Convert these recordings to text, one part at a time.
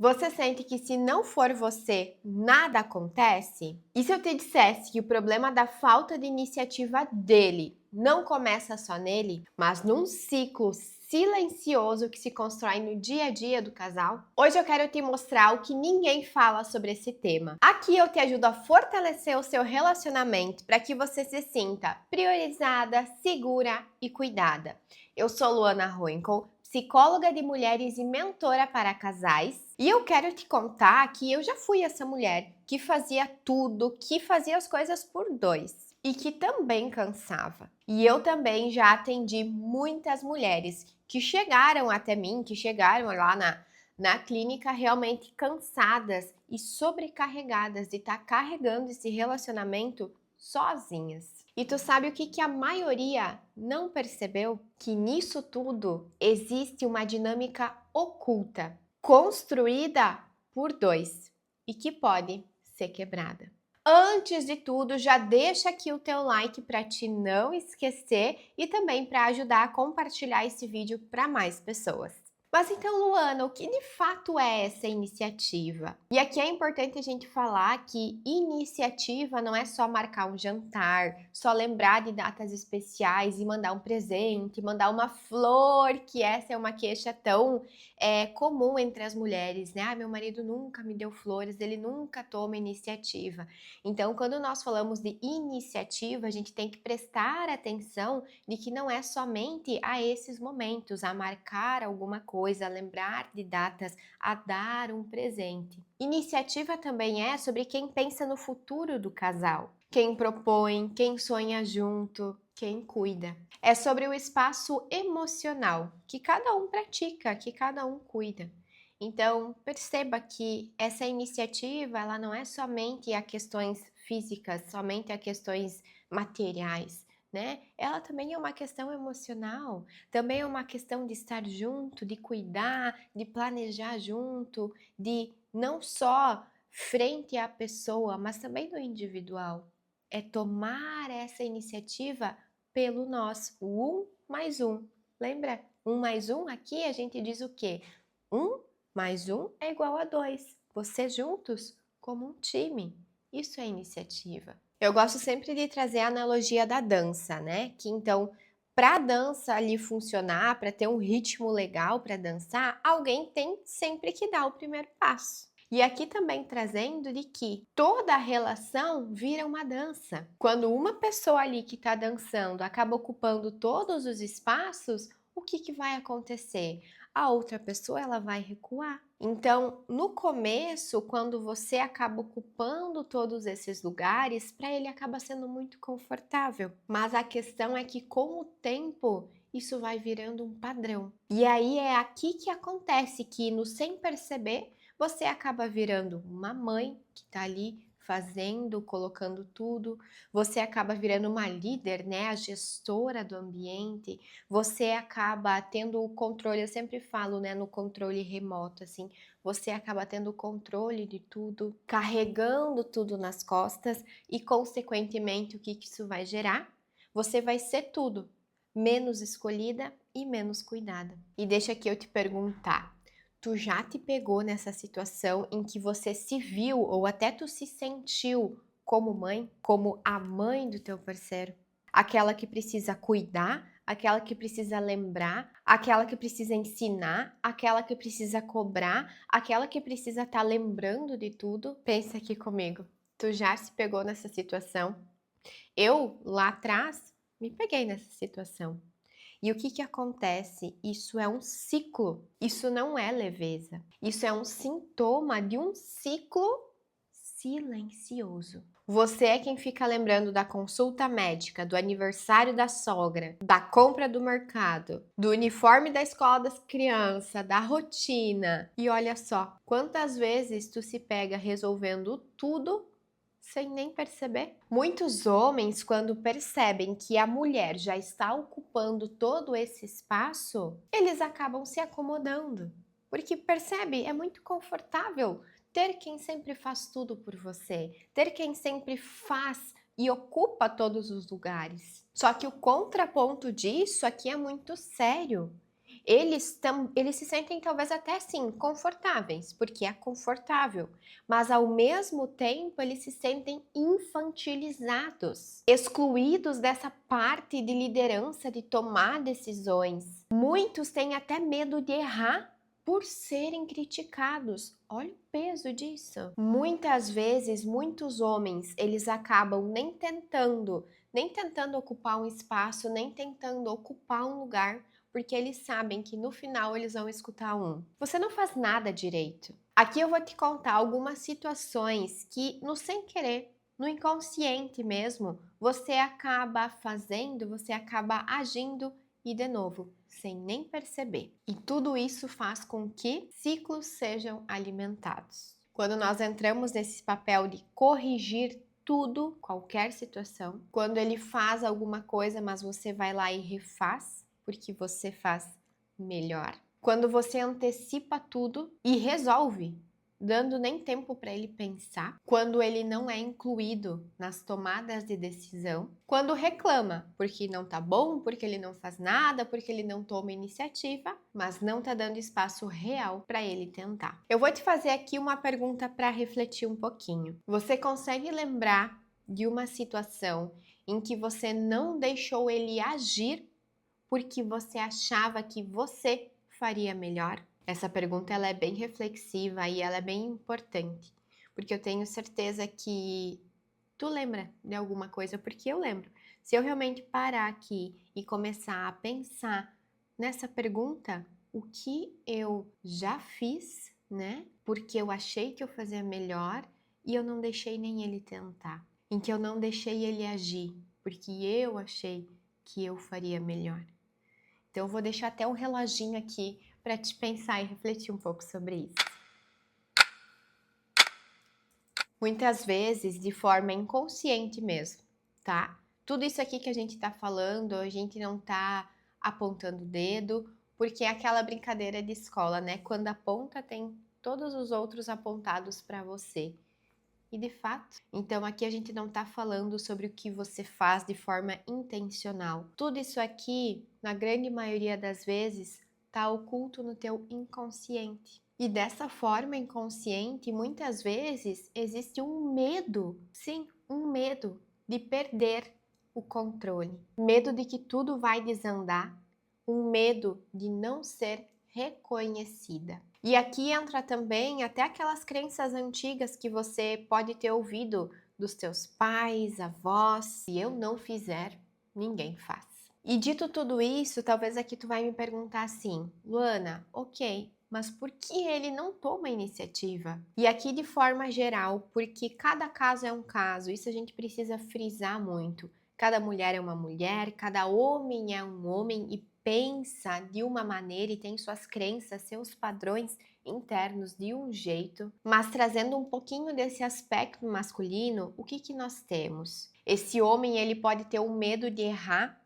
Você sente que se não for você, nada acontece? E se eu te dissesse que o problema da falta de iniciativa dele não começa só nele, mas num ciclo silencioso que se constrói no dia a dia do casal? Hoje eu quero te mostrar o que ninguém fala sobre esse tema. Aqui eu te ajudo a fortalecer o seu relacionamento para que você se sinta priorizada, segura e cuidada. Eu sou Luana Roenkel, psicóloga de mulheres e mentora para casais. E eu quero te contar que eu já fui essa mulher que fazia tudo, que fazia as coisas por dois e que também cansava. E eu também já atendi muitas mulheres que chegaram até mim, que chegaram lá na clínica realmente cansadas e sobrecarregadas de estar carregando esse relacionamento sozinhas. E tu sabe o que a maioria não percebeu? Que nisso tudo existe uma dinâmica oculta, construída por dois e que pode ser quebrada. Antes de tudo, já deixa aqui o teu like para te não esquecer e também para ajudar a compartilhar esse vídeo para mais pessoas. Mas então, Luana, o que de fato é essa iniciativa? E aqui é importante a gente falar que iniciativa não é só marcar um jantar, só lembrar de datas especiais e mandar um presente, mandar uma flor, que essa é uma queixa tão comum entre as mulheres, né? Ah, meu marido nunca me deu flores, ele nunca toma iniciativa. Então, quando nós falamos de iniciativa, a gente tem que prestar atenção de que não é somente a esses momentos, a marcar alguma coisa, a lembrar de datas, a dar um presente. Iniciativa também é sobre quem pensa no futuro do casal, quem propõe, quem sonha junto, quem cuida. É sobre o espaço emocional que cada um pratica, que cada um cuida. Então, perceba que essa iniciativa, ela não é somente a questões físicas, somente a questões materiais, né? Ela também é uma questão emocional, também é uma questão de estar junto, de cuidar, de planejar junto, de não só frente à pessoa, mas também no individual. É tomar essa iniciativa pelo nós, o 1 mais 1. Lembra? 1 mais 1, aqui a gente diz o quê? 1 mais 1 é igual a 2. Vocês juntos como um time. Isso é iniciativa. Eu gosto sempre de trazer a analogia da dança, né? Que então, para a dança ali funcionar, para ter um ritmo legal para dançar, alguém tem sempre que dar o primeiro passo. E aqui também trazendo de que toda relação vira uma dança. Quando uma pessoa ali que está dançando acaba ocupando todos os espaços, o que vai acontecer? A outra pessoa ela vai recuar. Então, no começo, quando você acaba ocupando todos esses lugares, para ele acaba sendo muito confortável. Mas a questão é que com o tempo isso vai virando um padrão. E aí é aqui que acontece que no sem perceber, você acaba virando uma mãe que está ali fazendo, colocando tudo, você acaba virando uma líder, né, a gestora do ambiente, você acaba tendo o controle, eu sempre falo, né, no controle remoto, assim, você acaba tendo o controle de tudo, carregando tudo nas costas e, consequentemente, o que isso vai gerar? Você vai ser tudo, menos escolhida e menos cuidada. E deixa aqui eu te perguntar, tu já te pegou nessa situação em que você se viu ou até tu se sentiu como mãe, como a mãe do teu parceiro? Aquela que precisa cuidar, aquela que precisa lembrar, aquela que precisa ensinar, aquela que precisa cobrar, aquela que precisa estar lembrando de tudo? Pensa aqui comigo. Tu já se pegou nessa situação? Eu, lá atrás, me peguei nessa situação. E o que acontece? Isso é um ciclo, isso não é leveza. Isso é um sintoma de um ciclo silencioso. Você é quem fica lembrando da consulta médica, do aniversário da sogra, da compra do mercado, do uniforme da escola das crianças, da rotina. E olha só, quantas vezes tu se pega resolvendo tudo sem nem perceber? Muitos homens, quando percebem que a mulher já está ocupando todo esse espaço, eles acabam se acomodando. Porque percebe, é muito confortável ter quem sempre faz tudo por você, ter quem sempre faz e ocupa todos os lugares. Só que o contraponto disso aqui é muito sério. eles se sentem talvez até assim confortáveis, porque é confortável, mas ao mesmo tempo eles se sentem infantilizados, excluídos dessa parte de liderança, de tomar decisões. Muitos têm até medo de errar por serem criticados. Olha o peso disso. Muitas vezes, muitos homens, eles acabam nem tentando ocupar um espaço, nem tentando ocupar um lugar, porque eles sabem que no final eles vão escutar você não faz nada direito. Aqui eu vou te contar algumas situações que, no sem querer, no inconsciente mesmo, você acaba fazendo, você acaba agindo e, de novo, sem nem perceber. E tudo isso faz com que ciclos sejam alimentados. Quando nós entramos nesse papel de corrigir tudo, qualquer situação, quando ele faz alguma coisa, mas você vai lá e refaz, porque você faz melhor. Quando você antecipa tudo e resolve, dando nem tempo para ele pensar, quando ele não é incluído nas tomadas de decisão, quando reclama porque não tá bom, porque ele não faz nada, porque ele não toma iniciativa, mas não tá dando espaço real para ele tentar. Eu vou te fazer aqui uma pergunta para refletir um pouquinho. Você consegue lembrar de uma situação em que você não deixou ele agir porque você achava que você faria melhor? Essa pergunta ela é bem reflexiva e ela é bem importante, porque eu tenho certeza que tu lembra de alguma coisa, porque eu lembro. Se eu realmente parar aqui e começar a pensar nessa pergunta, o que eu já fiz, né? Porque eu achei que eu fazia melhor e eu não deixei nem ele tentar. Em que eu não deixei ele agir, porque eu achei que eu faria melhor. Então, eu vou deixar até um reloginho aqui para te pensar e refletir um pouco sobre isso. Muitas vezes, de forma inconsciente mesmo, tá? Tudo isso aqui que a gente tá falando, a gente não tá apontando o dedo, porque é aquela brincadeira de escola, né? Quando aponta, tem todos os outros apontados para você. E de fato, então aqui a gente não está falando sobre o que você faz de forma intencional. Tudo isso aqui, na grande maioria das vezes, está oculto no teu inconsciente. E dessa forma inconsciente, muitas vezes existe um medo, sim, um medo de perder o controle. Medo de que tudo vai desandar, um medo de não ser reconhecida. E aqui entra também até aquelas crenças antigas que você pode ter ouvido dos teus pais, avós. Se eu não fizer, ninguém faz. E dito tudo isso, talvez aqui tu vai me perguntar assim, Luana, ok, mas por que ele não toma iniciativa? E aqui de forma geral, porque cada caso é um caso, isso a gente precisa frisar muito. Cada mulher é uma mulher, cada homem é um homem e pensa de uma maneira e tem suas crenças, seus padrões internos de um jeito, mas trazendo um pouquinho desse aspecto masculino, o que nós temos? Esse homem, ele pode ter um medo de errar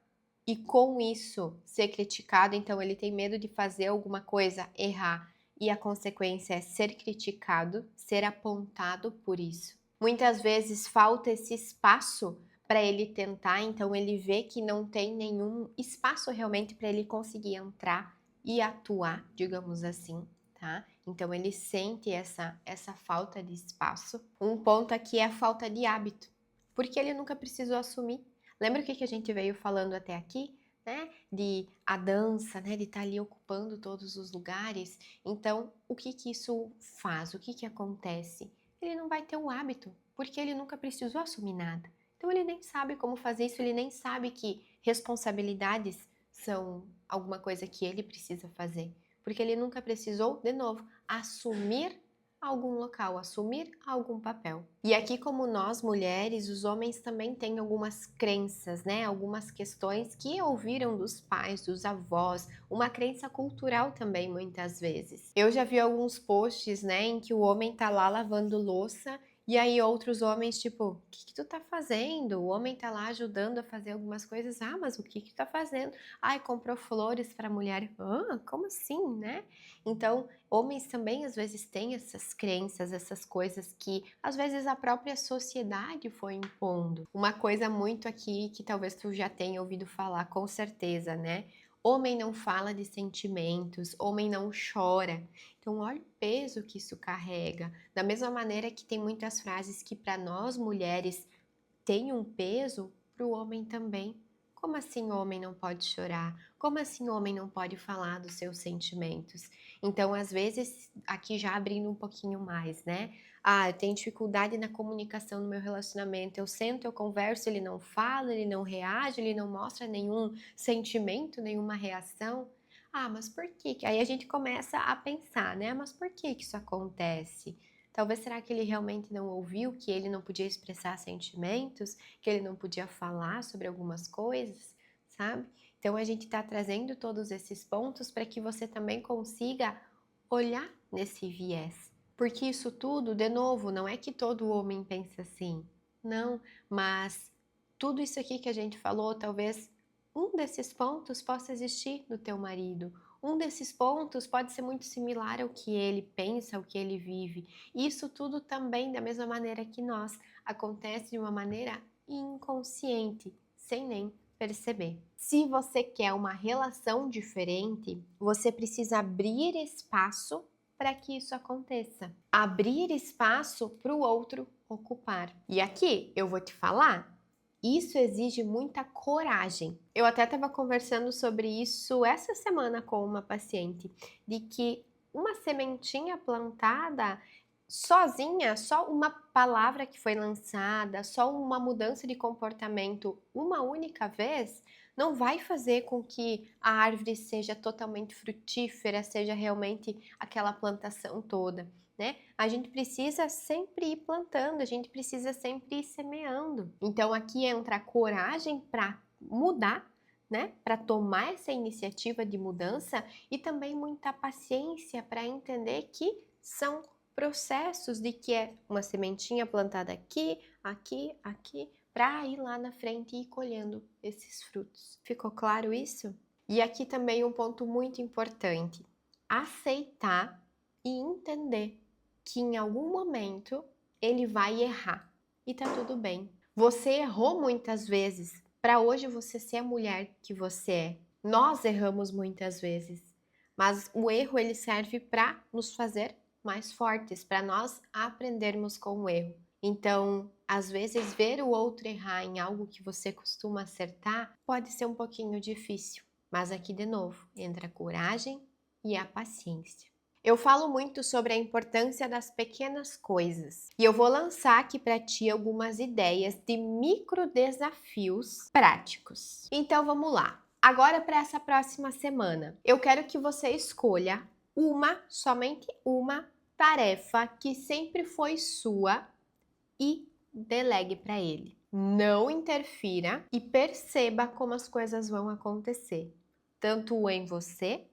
e com isso ser criticado, então ele tem medo de fazer alguma coisa, errar, e a consequência é ser criticado, ser apontado por isso. Muitas vezes falta esse espaço para ele tentar, então ele vê que não tem nenhum espaço realmente para ele conseguir entrar e atuar, digamos assim, tá? Então ele sente essa falta de espaço. Um ponto aqui é a falta de hábito, porque ele nunca precisou assumir. Lembra o que a gente veio falando até aqui, né? De a dança, né? De estar ali ocupando todos os lugares. Então, o que isso faz? O que acontece? Ele não vai ter o hábito, porque ele nunca precisou assumir nada. Então ele nem sabe como fazer isso, ele nem sabe que responsabilidades são alguma coisa que ele precisa fazer, porque ele nunca precisou, de novo, assumir algum local, assumir algum papel. E aqui, como nós mulheres, os homens também têm algumas crenças, né? Algumas questões que ouviram dos pais, dos avós, uma crença cultural também, muitas vezes. Eu já vi alguns posts, né, em que o homem tá lá lavando louça e aí outros homens, tipo, o que tu tá fazendo? O homem tá lá ajudando a fazer algumas coisas. Ah, mas o que tu tá fazendo? Ai, comprou flores pra mulher. Ah, como assim, né? Então, homens também às vezes têm essas crenças, essas coisas que às vezes a própria sociedade foi impondo. Uma coisa muito aqui que talvez tu já tenha ouvido falar, com certeza, né? Homem não fala de sentimentos, homem não chora. Então, olha o peso que isso carrega. Da mesma maneira que tem muitas frases que para nós mulheres têm um peso, para o homem também. Como assim o homem não pode chorar? Como assim o homem não pode falar dos seus sentimentos? Então, às vezes, aqui já abrindo um pouquinho mais, né? Ah, eu tenho dificuldade na comunicação no meu relacionamento. Eu sento, eu converso, ele não fala, ele não reage, ele não mostra nenhum sentimento, nenhuma reação. Ah, mas por quê? Aí a gente começa a pensar, né? Mas por que que isso acontece? Talvez será que ele realmente não ouviu que ele não podia expressar sentimentos, que ele não podia falar sobre algumas coisas, sabe? Então a gente está trazendo todos esses pontos para que você também consiga olhar nesse viés. Porque isso tudo, de novo, não é que todo homem pense assim. Não, mas tudo isso aqui que a gente falou, talvez um desses pontos possa existir no teu marido. Um desses pontos pode ser muito similar ao que ele pensa, ao que ele vive. Isso tudo também, da mesma maneira que nós, acontece de uma maneira inconsciente, sem nem perceber. Se você quer uma relação diferente, você precisa abrir espaço para que isso aconteça. Abrir espaço para o outro ocupar. E aqui eu vou te falar, isso exige muita coragem. Eu até estava conversando sobre isso essa semana com uma paciente, de que uma sementinha plantada sozinha, só uma palavra que foi lançada, só uma mudança de comportamento uma única vez, não vai fazer com que a árvore seja totalmente frutífera, seja realmente aquela plantação toda, né? A gente precisa sempre ir plantando, a gente precisa sempre ir semeando. Então aqui entra a coragem para mudar, né? Para tomar essa iniciativa de mudança e também muita paciência para entender que são processos de que é uma sementinha plantada aqui, aqui, aqui, para ir lá na frente e ir colhendo esses frutos. Ficou claro isso? E aqui também um ponto muito importante: aceitar e entender que em algum momento ele vai errar e tá tudo bem. Você errou muitas vezes para hoje você ser a mulher que você é. Nós erramos muitas vezes, mas o erro ele serve para nos fazer mais fortes, para nós aprendermos com o erro. Então, às vezes ver o outro errar em algo que você costuma acertar pode ser um pouquinho difícil, mas aqui de novo entra a coragem e a paciência. Eu falo muito sobre a importância das pequenas coisas e eu vou lançar aqui para ti algumas ideias de micro desafios práticos. Então vamos lá. Agora para essa próxima semana, eu quero que você escolha somente uma tarefa que sempre foi sua e delegue para ele. Não interfira e perceba como as coisas vão acontecer, tanto em você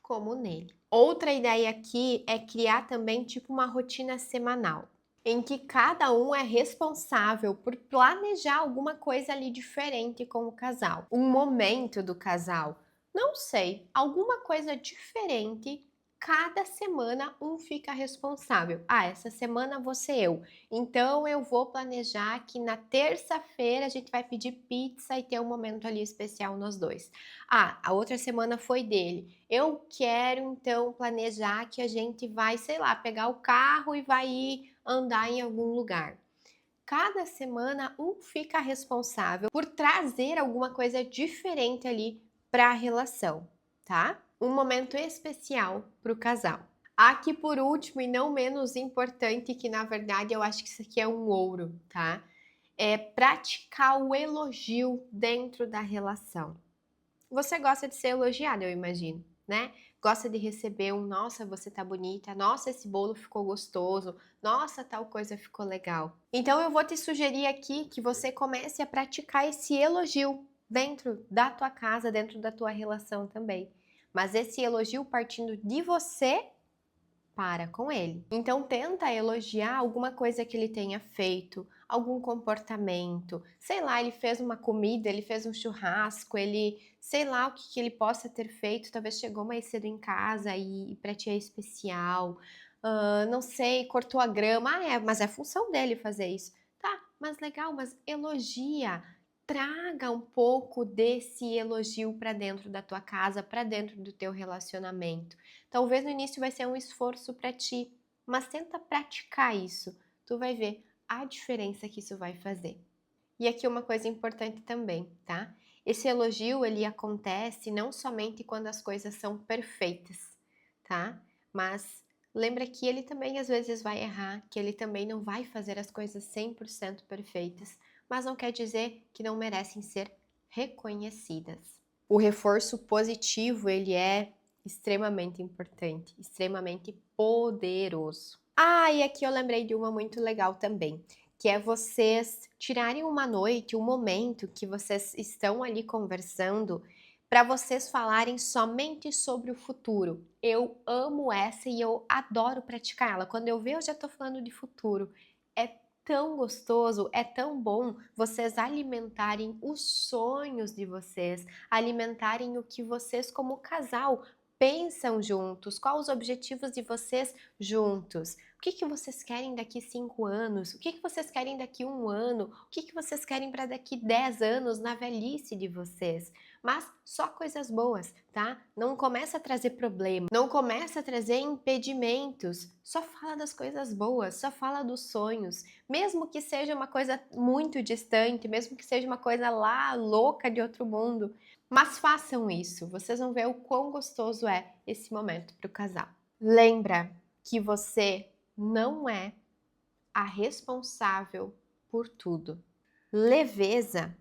como nele. Outra ideia aqui é criar também tipo uma rotina semanal, em que cada um é responsável por planejar alguma coisa ali diferente com o casal. Um momento do casal, não sei, alguma coisa diferente. Cada semana um fica responsável. Ah, essa semana vou ser eu. Então eu vou planejar que na terça-feira a gente vai pedir pizza e ter um momento ali especial nós dois. Ah, a outra semana foi dele. Eu quero então planejar que a gente vai, sei lá, pegar o carro e vai ir andar em algum lugar. Cada semana um fica responsável por trazer alguma coisa diferente ali para a relação, tá? Um momento especial para o casal. Aqui por último e não menos importante, que na verdade eu acho que isso aqui é um ouro, tá? É praticar o elogio dentro da relação. Você gosta de ser elogiada, eu imagino, né? Gosta de receber um nossa, você tá bonita, nossa, esse bolo ficou gostoso, nossa, tal coisa ficou legal. Então eu vou te sugerir aqui que você comece a praticar esse elogio dentro da tua casa, dentro da tua relação também. Mas esse elogio partindo de você para com ele. Então tenta elogiar alguma coisa que ele tenha feito, algum comportamento, sei lá, ele fez uma comida, ele fez um churrasco, ele, sei lá o que ele possa ter feito, talvez chegou mais cedo em casa e para ti é especial, não sei, cortou a grama, mas é função dele fazer isso. Tá, mas legal, mas elogia, traga um pouco desse elogio para dentro da tua casa, para dentro do teu relacionamento. Talvez no início vai ser um esforço para ti, mas tenta praticar isso. Tu vai ver a diferença que isso vai fazer. E aqui uma coisa importante também, tá? Esse elogio, ele acontece não somente quando as coisas são perfeitas, tá? Mas lembra que ele também às vezes vai errar, que ele também não vai fazer as coisas 100% perfeitas, mas não quer dizer que não merecem ser reconhecidas. O reforço positivo, ele é extremamente importante, extremamente poderoso. Ah, e aqui eu lembrei de uma muito legal também, que é vocês tirarem uma noite, um momento que vocês estão ali conversando, para vocês falarem somente sobre o futuro. Eu amo essa e eu adoro praticar ela. Quando eu vejo, eu já tô falando de futuro. É tão gostoso, é tão bom vocês alimentarem os sonhos de vocês, alimentarem o que vocês como casal pensam juntos, quais os objetivos de vocês juntos. O que vocês querem daqui 5 anos? O que vocês querem daqui 1 ano? O que vocês querem para daqui 10 anos na velhice de vocês? Mas só coisas boas, tá? Não começa a trazer problema, não começa a trazer impedimentos. Só fala das coisas boas, só fala dos sonhos. Mesmo que seja uma coisa muito distante, mesmo que seja uma coisa lá louca de outro mundo. Mas façam isso, vocês vão ver o quão gostoso é esse momento para o casal. Lembra que você não é a responsável por tudo. Leveza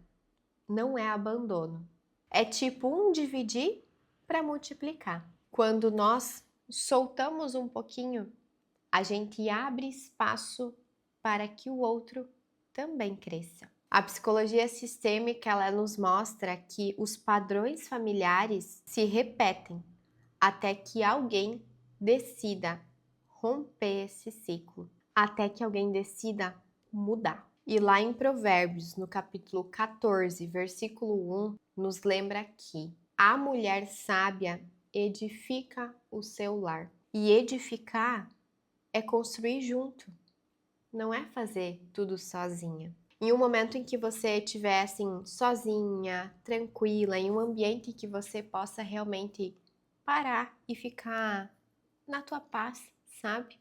não é abandono. É tipo um dividir para multiplicar. Quando nós soltamos um pouquinho, a gente abre espaço para que o outro também cresça. A psicologia sistêmica, ela nos mostra que os padrões familiares se repetem até que alguém decida romper esse ciclo, até que alguém decida mudar. E lá em Provérbios, no capítulo 14, versículo 1, nos lembra que a mulher sábia edifica o seu lar. E edificar é construir junto, não é fazer tudo sozinha. Em um momento em que você estiver assim, sozinha, tranquila, em um ambiente que você possa realmente parar e ficar na tua paz, sabe?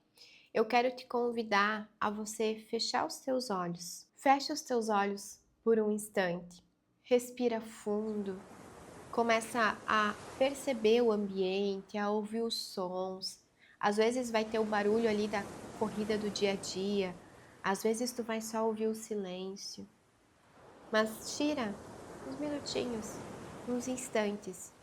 Eu quero te convidar a você fechar os teus olhos. Fecha os teus olhos por um instante. Respira fundo. Começa a perceber o ambiente, a ouvir os sons. Às vezes vai ter o barulho ali da corrida do dia a dia. Às vezes tu vai só ouvir o silêncio. Mas tira uns minutinhos, uns instantes.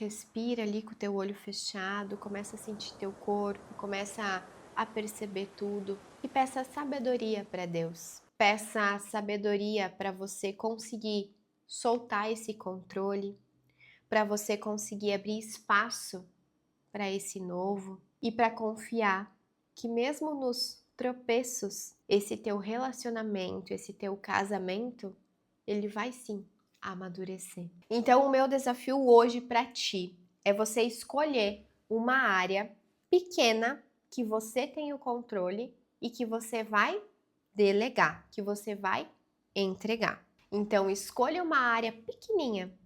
Respira ali com o teu olho fechado, começa a sentir teu corpo, começa a perceber tudo e peça sabedoria para Deus. Peça sabedoria para você conseguir soltar esse controle, para você conseguir abrir espaço para esse novo e para confiar que mesmo nos tropeços, esse teu relacionamento, esse teu casamento, ele vai sim amadurecer. Então, o meu desafio hoje para ti é você escolher uma área pequena que você tem o controle e que você vai delegar, que você vai entregar. Então, escolha uma área pequenininha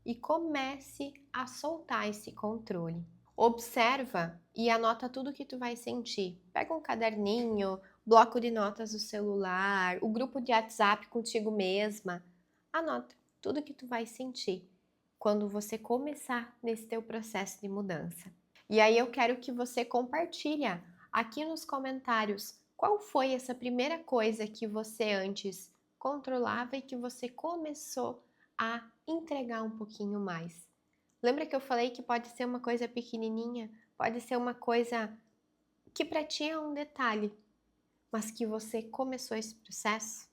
e comece a soltar esse controle. Observa e anota tudo que tu vai sentir. Pega um caderninho, bloco de notas do celular, o grupo de WhatsApp contigo mesma. Anota tudo que tu vai sentir quando você começar nesse teu processo de mudança. E aí eu quero que você compartilha aqui nos comentários qual foi essa primeira coisa que você antes controlava e que você começou a entregar um pouquinho mais. Lembra que eu falei que pode ser uma coisa pequenininha, pode ser uma coisa que para ti é um detalhe, mas que você começou esse processo?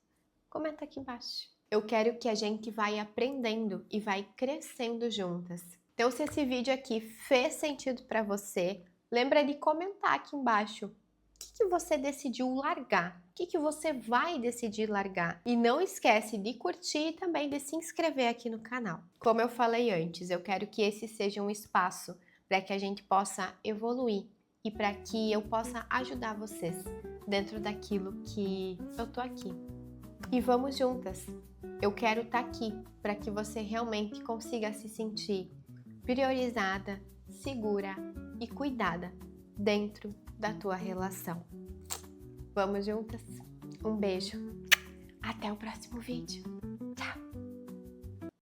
Comenta aqui embaixo. Eu quero que a gente vai aprendendo e vai crescendo juntas. Então, se esse vídeo aqui fez sentido para você, lembra de comentar aqui embaixo o que você decidiu largar, o que você vai decidir largar. E não esquece de curtir e também de se inscrever aqui no canal. Como eu falei antes, eu quero que esse seja um espaço para que a gente possa evoluir e para que eu possa ajudar vocês dentro daquilo que eu tô aqui E vamos juntas. Eu quero estar aqui para que você realmente consiga se sentir priorizada, segura e cuidada dentro da tua relação. Vamos juntas? Um beijo. Até o próximo vídeo.